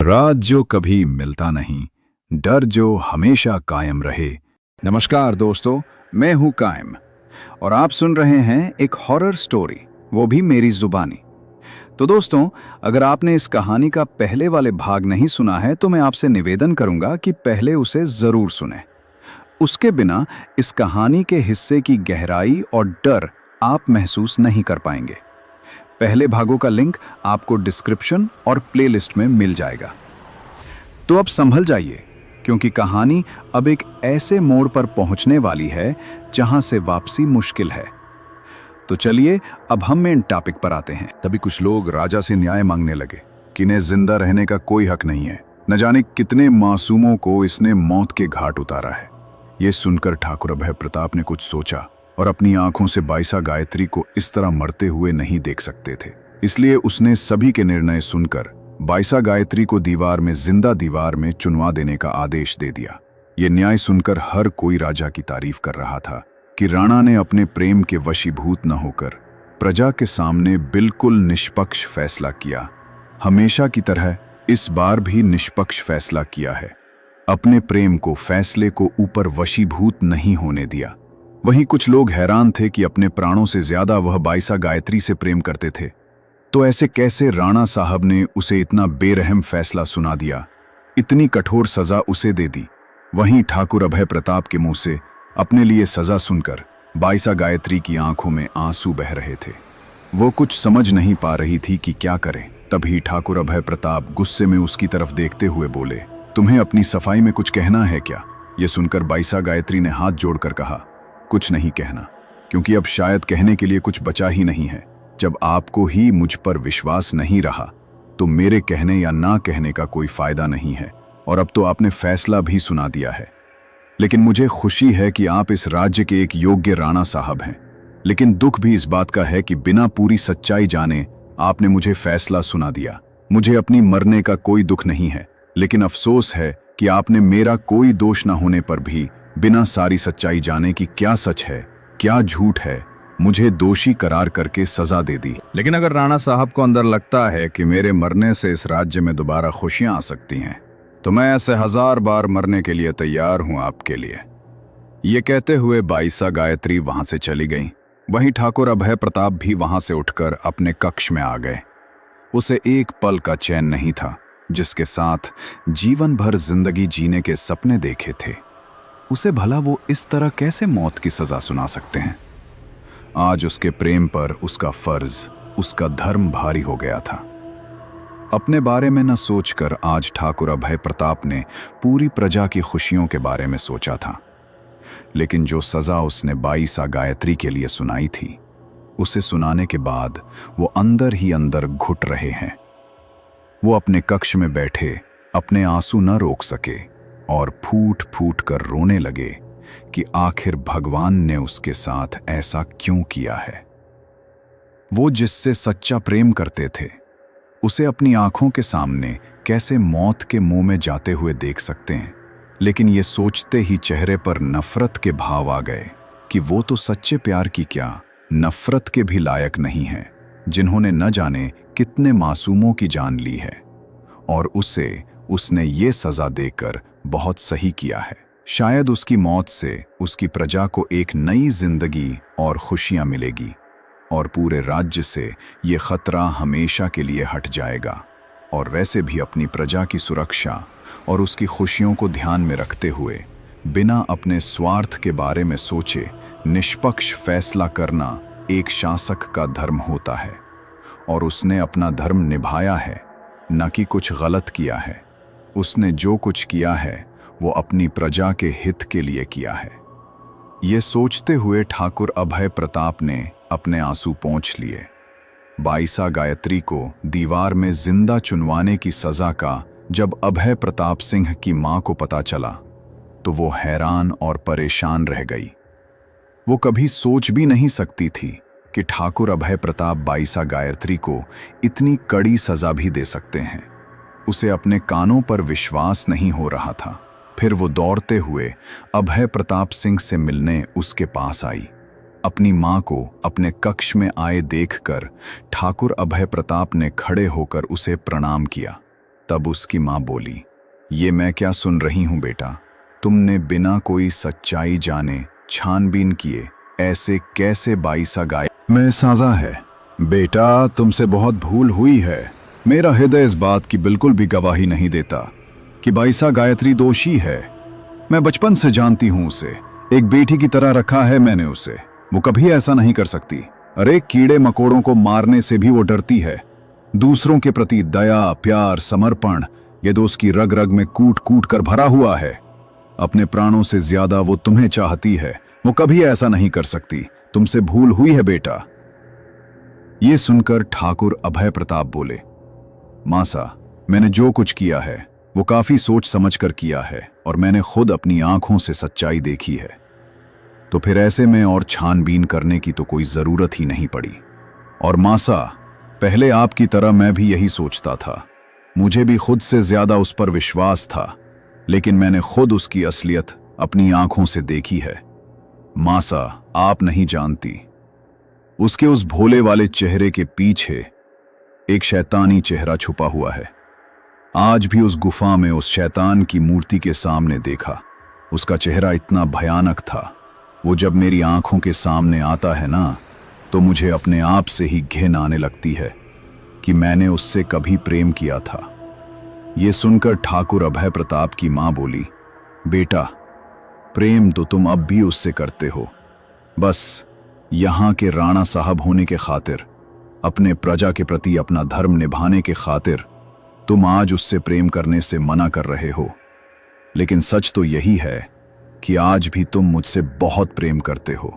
राज जो कभी मिलता नहीं, डर जो हमेशा कायम रहे। नमस्कार दोस्तों, मैं हूं कायम और आप सुन रहे हैं एक हॉरर स्टोरी, वो भी मेरी जुबानी। तो दोस्तों, अगर आपने इस कहानी का पहले वाले भाग नहीं सुना है तो मैं आपसे निवेदन करूंगा कि पहले उसे जरूर सुनें। उसके बिना इस कहानी के हिस्से की गहराई और डर आप महसूस नहीं कर पाएंगे। पहले भागों का लिंक आपको डिस्क्रिप्शन और प्लेलिस्ट में मिल जाएगा। तो अब संभल जाइए, क्योंकि कहानी अब एक ऐसे मोड़ पर पहुंचने वाली है जहां से वापसी मुश्किल है। तो चलिए अब हम मेन टॉपिक पर आते हैं। तभी कुछ लोग राजा से न्याय मांगने लगे कि इन्हें जिंदा रहने का कोई हक नहीं है। न जाने कितने मासूमों को इसने मौत के घाट उतारा है। ये सुनकर ठाकुर अभय प्रताप ने कुछ सोचा और अपनी आंखों से बाईसा गायत्री को इस तरह मरते हुए नहीं देख सकते थे। इसलिए उसने सभी के निर्णय सुनकर बाईसा गायत्री को जिंदा दीवार में चुनवा देने का आदेश दे दिया। ये न्याय सुनकर हर कोई राजा की तारीफ कर रहा था कि राणा ने अपने प्रेम के वशीभूत न होकर प्रजा के सामने बिल्कुल निष्पक्ष फैसला किया। हमेशा की तरह इस बार भी निष्पक्ष फैसला किया है। अपने प्रेम को, फैसले को ऊपर वशीभूत नहीं होने दिया। वहीं कुछ लोग हैरान थे कि अपने प्राणों से ज्यादा वह बाईसा गायत्री से प्रेम करते थे, तो ऐसे कैसे राणा साहब ने उसे इतना बेरहम फैसला सुना दिया, इतनी कठोर सजा उसे दे दी। वहीं ठाकुर अभय प्रताप के मुंह से अपने लिए सजा सुनकर बाईसा गायत्री की आंखों में आंसू बह रहे थे। वो कुछ समझ नहीं पा रही थी कि क्या करें। तभी ठाकुर अभय प्रताप गुस्से में उसकी तरफ देखते हुए बोले, तुम्हें अपनी सफाई में कुछ कहना है क्या? यह सुनकर बाईसा गायत्री ने हाथ जोड़कर कहा, कुछ नहीं कहना, क्योंकि अब शायद कहने के लिए कुछ बचा ही नहीं है। जब आपको ही मुझ पर विश्वास नहीं रहा तो मेरे कहने या ना कहने का कोई फायदा नहीं है, और अब तो आपने फैसला भी सुना दिया है। लेकिन मुझे खुशी है कि आप इस राज्य के एक योग्य राणा साहब हैं। लेकिन दुख भी इस बात का है कि बिना पूरी सच्चाई जाने आपने मुझे फैसला सुना दिया। मुझे अपनी मरने का कोई दुख नहीं है, लेकिन अफसोस है कि आपने मेरा कोई दोष न होने पर भी बिना सारी सच्चाई जाने कि क्या सच है क्या झूठ है, मुझे दोषी करार करके सजा दे दी। लेकिन अगर राणा साहब को अंदर लगता है कि मेरे मरने से इस राज्य में दोबारा खुशियां आ सकती हैं, तो मैं ऐसे 1000 बार मरने के लिए तैयार हूं आपके लिए। ये कहते हुए बाईसा गायत्री वहां से चली गई। वहीं ठाकुर अभय प्रताप भी वहां से उठकर अपने कक्ष में आ गए। उसे एक पल का चैन नहीं था, जिसके साथ जीवन भर जिंदगी जीने के सपने देखे थे। उसे भला वो इस तरह कैसे मौत की सजा सुना सकते हैं? आज उसके प्रेम पर उसका फर्ज, उसका धर्म भारी हो गया था। अपने बारे में न सोचकर आज ठाकुर अभय प्रताप ने पूरी प्रजा की खुशियों के बारे में सोचा था। लेकिन जो सजा उसने बाईसा गायत्री के लिए सुनाई थी, उसे सुनाने के बाद वो अंदर ही अंदर घुट रहे हैं। वो अपने कक्ष में बैठे अपने आंसू न रोक सके और फूट फूट कर रोने लगे कि आखिर भगवान ने उसके साथ ऐसा क्यों किया है। वो जिससे सच्चा प्रेम करते थे, उसे अपनी आंखों के सामने कैसे मौत के मुंह में जाते हुए देख सकते हैं। लेकिन ये सोचते ही चेहरे पर नफरत के भाव आ गए कि वो तो सच्चे प्यार की क्या, नफरत के भी लायक नहीं है, जिन्होंने न जाने कितने मासूमों की जान ली है। और उसने ये सजा देकर बहुत सही किया है। शायद उसकी मौत से उसकी प्रजा को एक नई जिंदगी और खुशियां मिलेगी, और पूरे राज्य से ये खतरा हमेशा के लिए हट जाएगा। और वैसे भी अपनी प्रजा की सुरक्षा और उसकी खुशियों को ध्यान में रखते हुए बिना अपने स्वार्थ के बारे में सोचे निष्पक्ष फैसला करना एक शासक का धर्म होता है। और उसने अपना धर्म निभाया है, न कि कुछ गलत किया है। उसने जो कुछ किया है वो अपनी प्रजा के हित के लिए किया है। ये सोचते हुए ठाकुर अभय प्रताप ने अपने आंसू पोंछ लिए। बाईसा गायत्री को दीवार में जिंदा चुनवाने की सजा का जब अभय प्रताप सिंह की मां को पता चला, तो वो हैरान और परेशान रह गई। वो कभी सोच भी नहीं सकती थी कि ठाकुर अभय प्रताप बाईसा गायत्री को इतनी कड़ी सजा भी दे सकते हैं। उसे अपने कानों पर विश्वास नहीं हो रहा था। फिर वो दौड़ते हुए अभय प्रताप सिंह से मिलने उसके पास आई। अपनी मां को अपने कक्ष में आए देखकर ठाकुर अभय प्रताप ने खड़े होकर उसे प्रणाम किया। तब उसकी माँ बोली, ये मैं क्या सुन रही हूँ बेटा? तुमने बिना कोई सच्चाई जाने छानबीन किए ऐसे कैसे बाईसा गाय में साजा है? बेटा, तुमसे बहुत भूल हुई है। मेरा हृदय इस बात की बिल्कुल भी गवाही नहीं देता कि बाईसा गायत्री दोषी है। मैं बचपन से जानती हूँ उसे, एक बेटी की तरह रखा है मैंने उसे। वो कभी ऐसा नहीं कर सकती। अरे कीड़े मकोड़ों को मारने से भी वो डरती है। दूसरों के प्रति दया, प्यार, समर्पण, ये तो उसकी रग रग में कूट कूट कर भरा हुआ है। अपने प्राणों से ज्यादा वो तुम्हें चाहती है। वो कभी ऐसा नहीं कर सकती। तुमसे भूल हुई है बेटा। ये सुनकर ठाकुर अभय प्रताप बोले, मासा, मैंने जो कुछ किया है वो काफी सोच समझ कर किया है और मैंने खुद अपनी आंखों से सच्चाई देखी है। तो फिर ऐसे में और छानबीन करने की तो कोई जरूरत ही नहीं पड़ी। और मासा, पहले आपकी तरह मैं भी यही सोचता था। मुझे भी खुद से ज्यादा उस पर विश्वास था, लेकिन मैंने खुद उसकी असलियत अपनी आंखों से देखी है। मासा, आप नहीं जानती, उसके उस भोले वाले चेहरे के पीछे एक शैतानी चेहरा छुपा हुआ है। आज भी उस गुफा में उस शैतान की मूर्ति के सामने देखा। उसका चेहरा इतना भयानक था। वो जब मेरी आंखों के सामने आता है ना, तो मुझे अपने आप से ही घिन आने लगती है कि मैंने उससे कभी प्रेम किया था। ये सुनकर ठाकुर अभय प्रताप की मां बोली, बेटा, प्रेम तो तुम अब भी उससे करते हो। बस यहां के राणा साहब होने के खातिर, अपने प्रजा के प्रति अपना धर्म निभाने के खातिर तुम आज उससे प्रेम करने से मना कर रहे हो। लेकिन सच तो यही है कि आज भी तुम मुझसे बहुत प्रेम करते हो।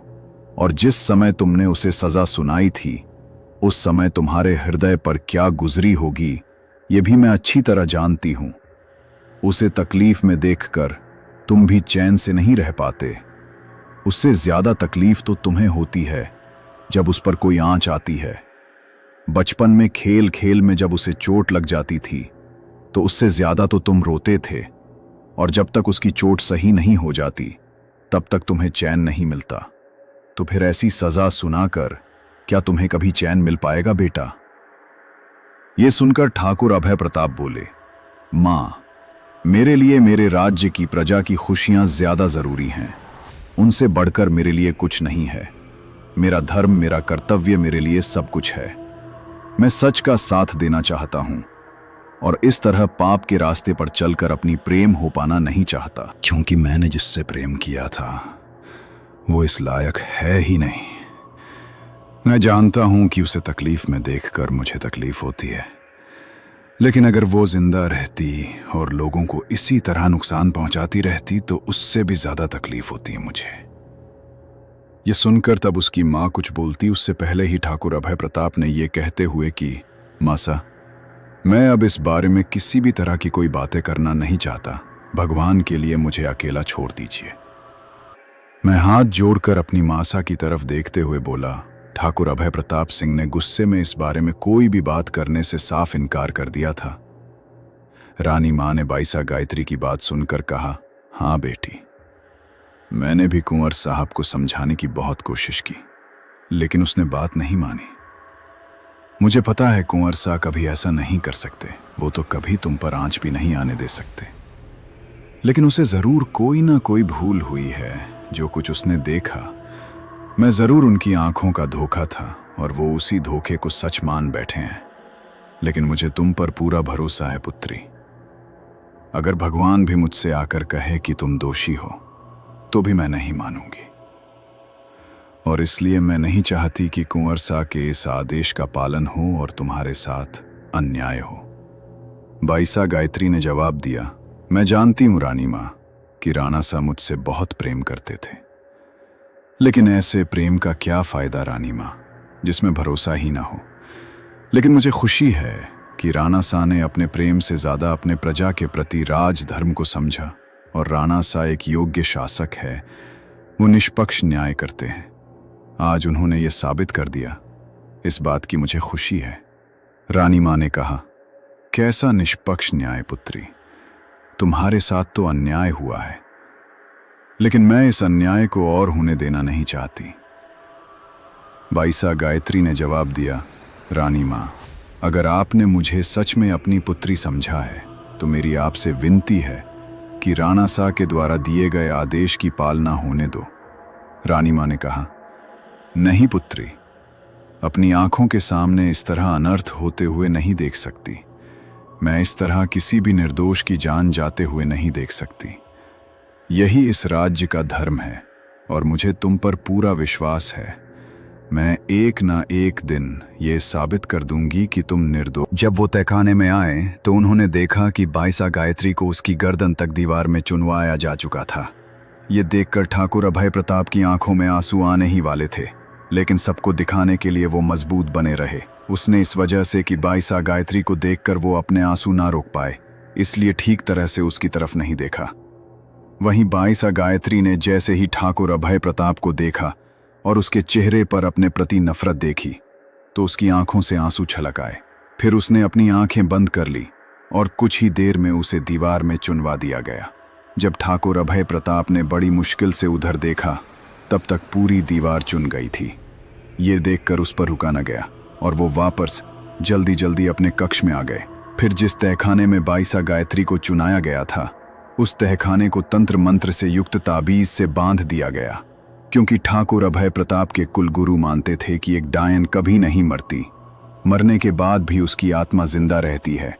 और जिस समय तुमने उसे सजा सुनाई थी, उस समय तुम्हारे हृदय पर क्या गुजरी होगी ये भी मैं अच्छी तरह जानती हूं। उसे तकलीफ में देखकर तुम भी चैन से नहीं रह पाते। उससे ज्यादा तकलीफ तो तुम्हें होती है जब उस पर कोई आंच आती है। बचपन में खेल खेल में जब उसे चोट लग जाती थी तो उससे ज्यादा तो तुम रोते थे, और जब तक उसकी चोट सही नहीं हो जाती तब तक तुम्हें चैन नहीं मिलता। तो फिर ऐसी सजा सुनाकर क्या तुम्हें कभी चैन मिल पाएगा बेटा? ये सुनकर ठाकुर अभय प्रताप बोले, मां, मेरे लिए मेरे राज्य की प्रजा की खुशियां ज्यादा जरूरी हैं। उनसे बढ़कर मेरे लिए कुछ नहीं है। मेरा धर्म, मेरा कर्तव्य मेरे लिए सब कुछ है। मैं सच का साथ देना चाहता हूं और इस तरह पाप के रास्ते पर चलकर अपनी प्रेम हो पाना नहीं चाहता, क्योंकि मैंने जिससे प्रेम किया था वो इस लायक है ही नहीं। मैं जानता हूं कि उसे तकलीफ में देखकर मुझे तकलीफ होती है, लेकिन अगर वो जिंदा रहती और लोगों को इसी तरह नुकसान पहुंचाती रहती तो उससे भी ज्यादा तकलीफ होती है मुझे। ये सुनकर तब उसकी मां कुछ बोलती उससे पहले ही ठाकुर अभय प्रताप ने ये कहते हुए कि मासा, मैं अब इस बारे में किसी भी तरह की कोई बातें करना नहीं चाहता। भगवान के लिए मुझे अकेला छोड़ दीजिए। मैं हाथ जोड़कर अपनी मासा की तरफ देखते हुए बोला। ठाकुर अभय प्रताप सिंह ने गुस्से में इस बारे में कोई भी बात करने से साफ इनकार कर दिया था। रानी मां ने बाईसा गायत्री की बात सुनकर कहा, हाँ बेटी, मैंने भी कुंवर साहब को समझाने की बहुत कोशिश की, लेकिन उसने बात नहीं मानी। मुझे पता है कुंवर साहब कभी ऐसा नहीं कर सकते। वो तो कभी तुम पर आंच भी नहीं आने दे सकते, लेकिन उसे जरूर कोई ना कोई भूल हुई है। जो कुछ उसने देखा, मैं जरूर उनकी आंखों का धोखा था और वो उसी धोखे को सच मान बैठे हैं। लेकिन मुझे तुम पर पूरा भरोसा है पुत्री। अगर भगवान भी मुझसे आकर कहे कि तुम दोषी हो तो भी मैं नहीं मानूंगी, और इसलिए मैं नहीं चाहती कि कुंवर साहब के इस आदेश का पालन हो और तुम्हारे साथ अन्याय हो। बाईसा गायत्री ने जवाब दिया, मैं जानती हूं रानी मां कि राणा साहब मुझसे बहुत प्रेम करते थे, लेकिन ऐसे प्रेम का क्या फायदा रानी मां जिसमें भरोसा ही ना हो। लेकिन मुझे खुशी है कि राणा साहब ने अपने प्रेम से ज्यादा अपने प्रजा के प्रति राज धर्म को समझा, और राणा साहब एक योग्य शासक है। वो निष्पक्ष न्याय करते हैं। आज उन्होंने ये साबित कर दिया, इस बात की मुझे खुशी है। रानी मां ने कहा, कैसा निष्पक्ष न्याय पुत्री? तुम्हारे साथ तो अन्याय हुआ है, लेकिन मैं इस अन्याय को और होने देना नहीं चाहती। बाईसा गायत्री ने जवाब दिया, रानी मां, अगर आपने मुझे सच में अपनी पुत्री समझा है तो मेरी आपसे विनती है कि राणा साह के द्वारा दिए गए आदेश की पालना होने दो। रानी माँ ने कहा, नहीं पुत्री, अपनी आंखों के सामने इस तरह अनर्थ होते हुए नहीं देख सकती। मैं इस तरह किसी भी निर्दोष की जान जाते हुए नहीं देख सकती। यही इस राज्य का धर्म है और मुझे तुम पर पूरा विश्वास है। मैं एक ना एक दिन ये साबित कर दूंगी कि तुम निर्दोष। जब वो तहखाने में आए तो उन्होंने देखा कि बाईसा गायत्री को उसकी गर्दन तक दीवार में चुनवाया जा चुका था। ये देखकर ठाकुर अभय प्रताप की आंखों में आंसू आने ही वाले थे, लेकिन सबको दिखाने के लिए वो मजबूत बने रहे। उसने इस वजह से कि बाईसा गायत्री को देखकर वो अपने आंसू ना रोक पाए, इसलिए ठीक तरह से उसकी तरफ नहीं देखा। वहीं बाईसा गायत्री ने जैसे ही ठाकुर अभय प्रताप को देखा और उसके चेहरे पर अपने प्रति नफरत देखी तो उसकी आंखों से आंसू छलक आए। फिर उसने अपनी आंखें बंद कर ली और कुछ ही देर में उसे दीवार में चुनवा दिया गया। जब ठाकुर अभय प्रताप ने बड़ी मुश्किल से उधर देखा तब तक पूरी दीवार चुन गई थी। ये देखकर उस पर रुका न गया और वो वापस जल्दी जल्दी अपने कक्ष में आ गए। फिर जिस तहखाने में बाईसा गायत्री को चुनाया गया था उस तहखाने को तंत्र मंत्र से युक्त ताबीज से बांध दिया गया, क्योंकि ठाकुर अभय प्रताप के कुलगुरु मानते थे कि एक डायन कभी नहीं मरती, मरने के बाद भी उसकी आत्मा जिंदा रहती है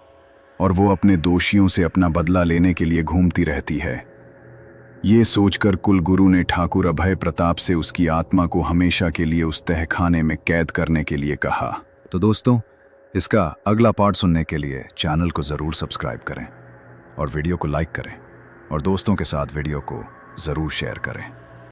और वो अपने दोषियों से अपना बदला लेने के लिए घूमती रहती है। ये सोचकर कुलगुरु ने ठाकुर अभय प्रताप से उसकी आत्मा को हमेशा के लिए उस तहखाने में कैद करने के लिए कहा। तो दोस्तों, इसका अगला पार्ट सुनने के लिए चैनल को ज़रूर सब्सक्राइब करें और वीडियो को लाइक करें और दोस्तों के साथ वीडियो को ज़रूर शेयर करें।